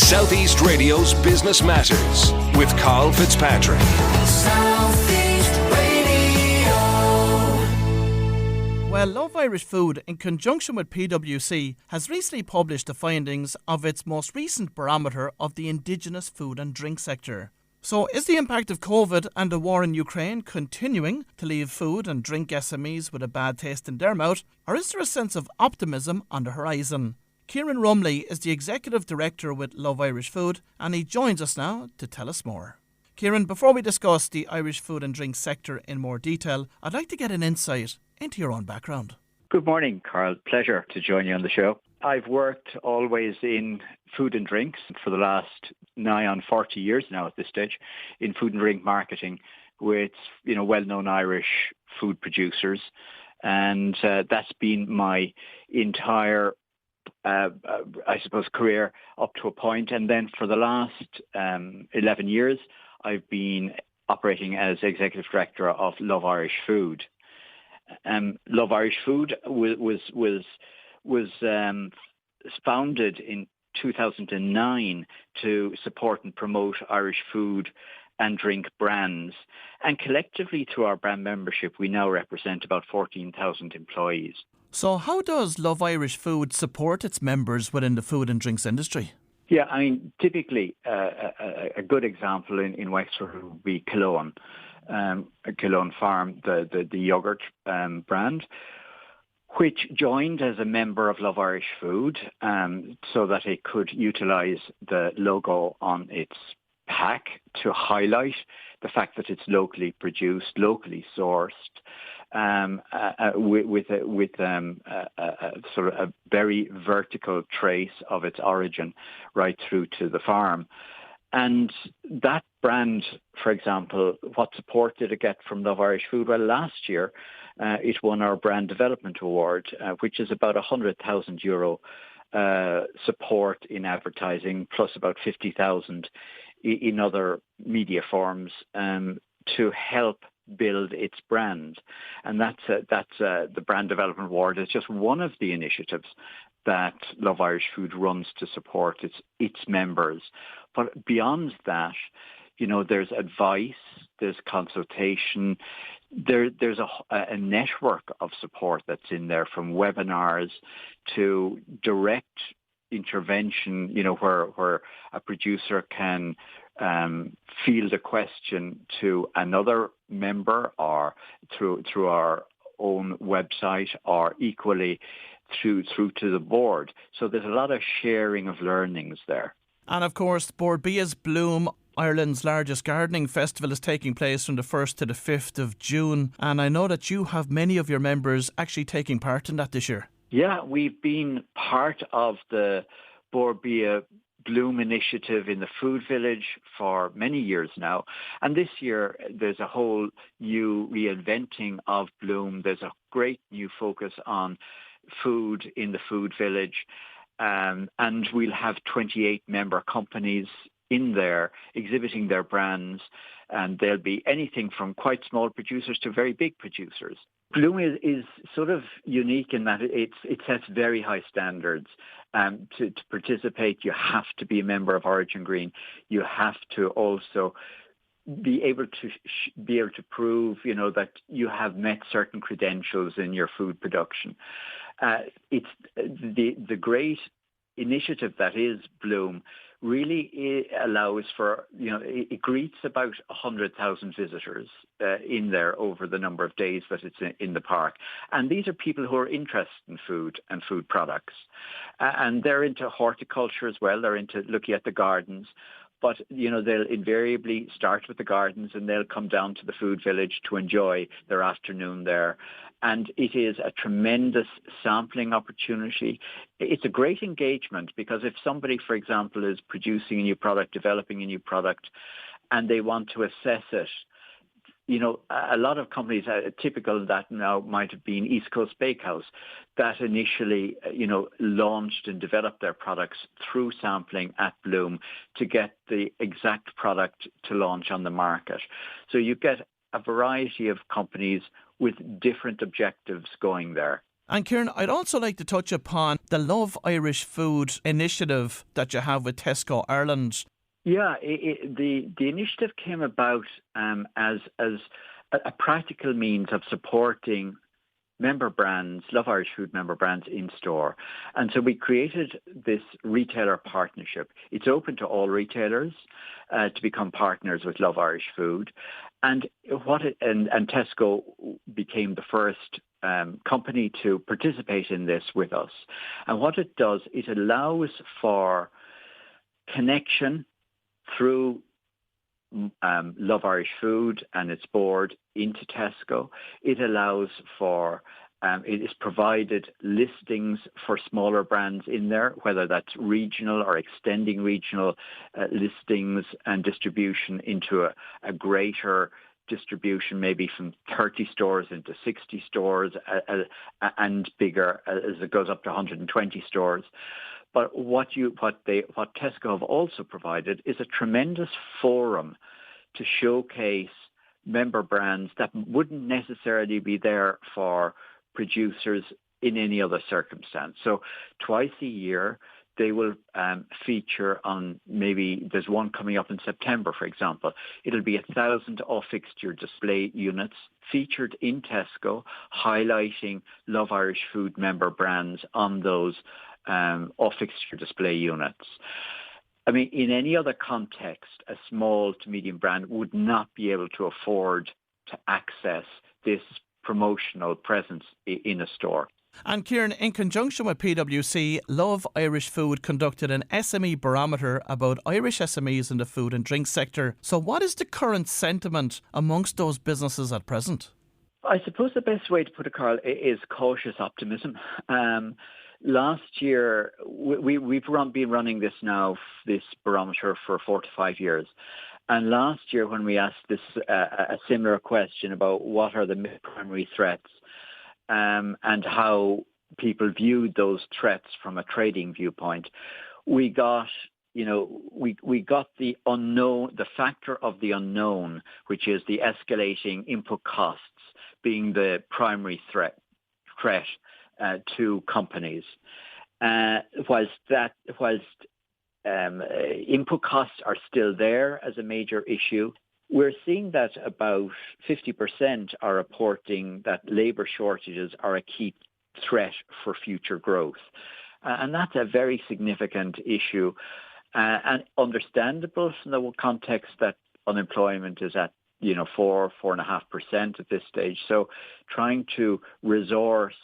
Southeast Radio's Business Matters with Karl Fitzpatrick. Southeast Radio. Well, Love Irish Food, in conjunction with PwC, has recently published the findings of its most recent barometer of the indigenous food and drink sector. So, is the impact of COVID and the war in Ukraine continuing to leave food and drink SMEs with a bad taste in their mouth, or is there a sense of optimism on the horizon? Kieran Rumley is the Executive Director with Love Irish Food, and he joins us now to tell us more. Kieran, before we discuss the Irish food and drink sector in more detail, I'd like to get an insight into your own background. Good morning, Karl. Pleasure to join you on the show. I've worked always in food and drinks for the last nigh on 40 years now at this stage in food and drink marketing with, well-known Irish food producers. And that's been my entire, career up to a point. And then for the last 11 years, I've been operating as Executive Director of Love Irish Food. Love Irish Food was founded in 2009 to support and promote Irish food and drink brands. And collectively, through our brand membership, we now represent about 14,000 employees. So how does Love Irish Food support its members within the food and drinks industry? Yeah, typically a good example in Wexford would be Cologne Farm, the yogurt brand, which joined as a member of Love Irish Food so that it could utilise the logo on its pack to highlight the fact that it's locally produced, locally sourced, with a very vertical trace of its origin right through to the farm. And that brand, for example, what support did it get from Love Irish Food? Well, last year it won our Brand Development Award, which is about €100,000 support in advertising, plus about 50,000 in other media forms to help build its brand. And that's the Brand Development Award is just one of the initiatives that Love Irish Food runs to support its members. But beyond that, there's advice, there's consultation, there's a network of support that's in there, from webinars to direct intervention, where a producer can field a question to another member or through our own website, or equally through to the board. So there's a lot of sharing of learnings there. And of course, Bord Bia's Bloom, Ireland's largest gardening festival, is taking place from the 1st to the 5th of June. And I know that you have many of your members actually taking part in that this year. Yeah, we've been part of the Bord Bia Bloom initiative in the Food Village for many years now. And this year, there's a whole new reinventing of Bloom. There's a great new focus on food in the Food Village. And we'll have 28 member companies in there exhibiting their brands. And there'll be anything from quite small producers to very big producers. Bloom is sort of unique in that it sets very high standards. To participate, you have to be a member of Origin Green. You have to also be able to prove, that you have met certain credentials in your food production. It's the great initiative that is Bloom. Really allows for, it greets about 100,000 visitors in there over the number of days that it's in the park. And these are people who are interested in food and food products. And they're into horticulture as well. They're into looking at the gardens. But, they'll invariably start with the gardens and they'll come down to the Food Village to enjoy their afternoon there. And it is a tremendous sampling opportunity. It's a great engagement because if somebody, for example, is producing a new product, developing a new product, and they want to assess it, a lot of companies, typical of that now might have been East Coast Bakehouse, that initially, launched and developed their products through sampling at Bloom to get the exact product to launch on the market. So you get a variety of companies with different objectives going there. And Kieran, I'd also like to touch upon the Love Irish Food initiative that you have with Tesco Ireland. Yeah, the initiative came about as a practical means of supporting member brands, Love Irish Food member brands in store. And so we created this retailer partnership. It's open to all retailers to become partners with Love Irish Food. And and Tesco became the first company to participate in this with us. And what it does, it allows for connection through Love Irish Food and its board into Tesco. It allows for, it is provided listings for smaller brands in there, whether that's regional or extending regional listings and distribution into a greater distribution, maybe from 30 stores into 60 stores and bigger as it goes up to 120 stores. But what Tesco have also provided is a tremendous forum to showcase member brands that wouldn't necessarily be there for producers in any other circumstance. So twice a year, they will feature on, maybe there's one coming up in September, for example. It'll be 1,000 off-fixture display units featured in Tesco, highlighting Love Irish Food member brands on those off-fixture display units. I mean, in any other context, a small to medium brand would not be able to afford to access this promotional presence in a store. And Kieran, in conjunction with PwC, Love Irish Food conducted an SME barometer about Irish SMEs in the food and drink sector. So what is the current sentiment amongst those businesses at present? I suppose the best way to put it, Karl, is cautious optimism. Last year, we've been running this barometer for 4 to 5 years. And last year when we asked this a similar question about what are the primary threats and how people viewed those threats from a trading viewpoint, we got the unknown, the factor of the unknown, which is the escalating input costs being the primary threat to companies. Whilst input costs are still there as a major issue, we're seeing that about 50% are reporting that labour shortages are a key threat for future growth. And that's a very significant issue and understandable from the context that unemployment is at 4.5% at this stage. So trying to resource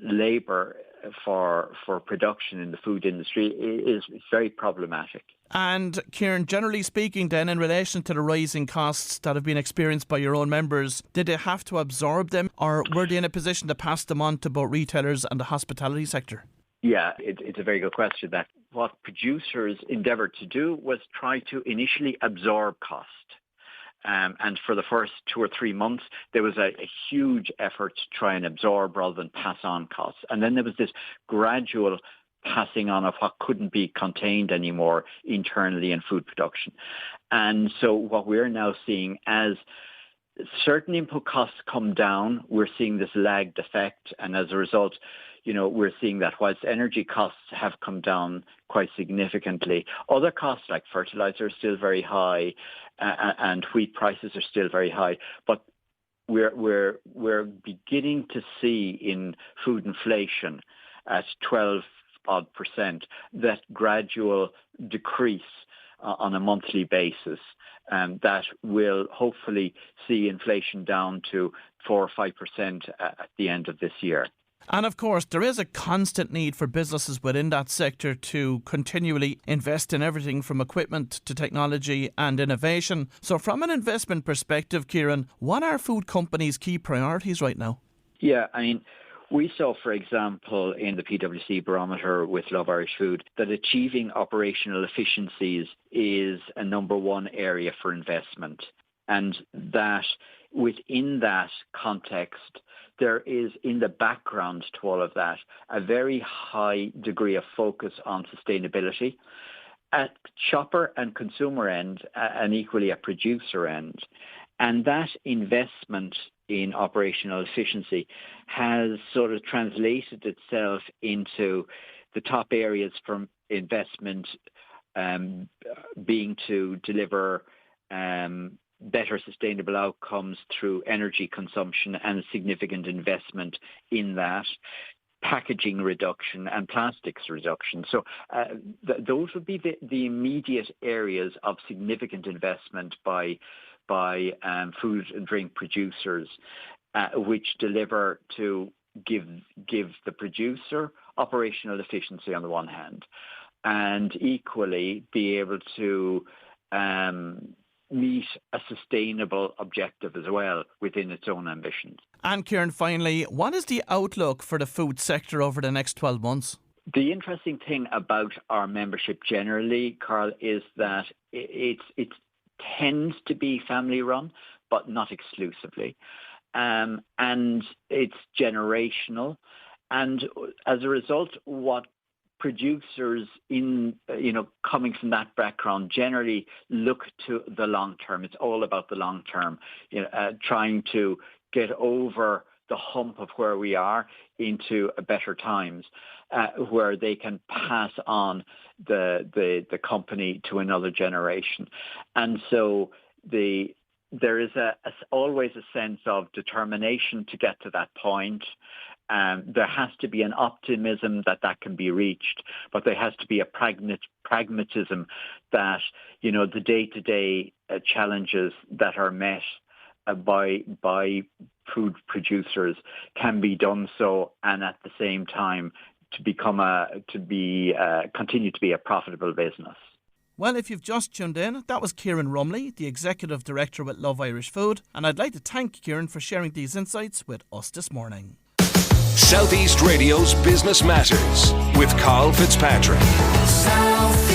labour for production in the food industry is very problematic. And Kieran, generally speaking then, in relation to the rising costs that have been experienced by your own members, did they have to absorb them, or were they in a position to pass them on to both retailers and the hospitality sector? Yeah, it's a very good question. That what producers endeavoured to do was try to initially absorb cost. And for the first 2 or 3 months, there was a huge effort to try and absorb rather than pass on costs. And then there was this gradual passing on of what couldn't be contained anymore internally in food production. And so what we're now seeing, as certain input costs come down, we're seeing this lagged effect. And as a result, we're seeing that whilst energy costs have come down quite significantly, other costs like fertilizer are still very high and wheat prices are still very high. But we're beginning to see in food inflation at 12% that gradual decrease on a monthly basis, that will hopefully see inflation down to 4 or 5% at the end of this year. And of course, there is a constant need for businesses within that sector to continually invest in everything from equipment to technology and innovation. So from an investment perspective, Kieran, what are food companies' key priorities right now? Yeah, I mean, we saw, for example, in the PwC barometer with Love Irish Food, that achieving operational efficiencies is a number one area for investment. And that within that context, there is in the background to all of that a very high degree of focus on sustainability at shopper and consumer end and equally at producer end. And that investment in operational efficiency has sort of translated itself into the top areas for investment being to deliver better sustainable outcomes through energy consumption and significant investment in that, packaging reduction and plastics reduction. So those would be the immediate areas of significant investment by food and drink producers, which deliver to give the producer operational efficiency on the one hand, and equally be able to meet a sustainable objective as well within its own ambitions. And Kieran, finally, what is the outlook for the food sector over the next 12 months? The interesting thing about our membership generally, Karl, is that it tends to be family run, but not exclusively. And it's generational. And as a result, what producers coming from that background generally look to the long term. It's all about the long term, trying to get over the hump of where we are into better times, where they can pass on the company to another generation. And so there is always a sense of determination to get to that point. There has to be an optimism that can be reached, but there has to be a pragmatism that, the day-to-day challenges that are met by food producers can be done so, and at the same time continue to be a profitable business. Well, if you've just tuned in, that was Kieran Rumley, the Executive Director with Love Irish Food, and I'd like to thank Kieran for sharing these insights with us this morning. Southeast Radio's Business Matters with Karl Fitzpatrick. South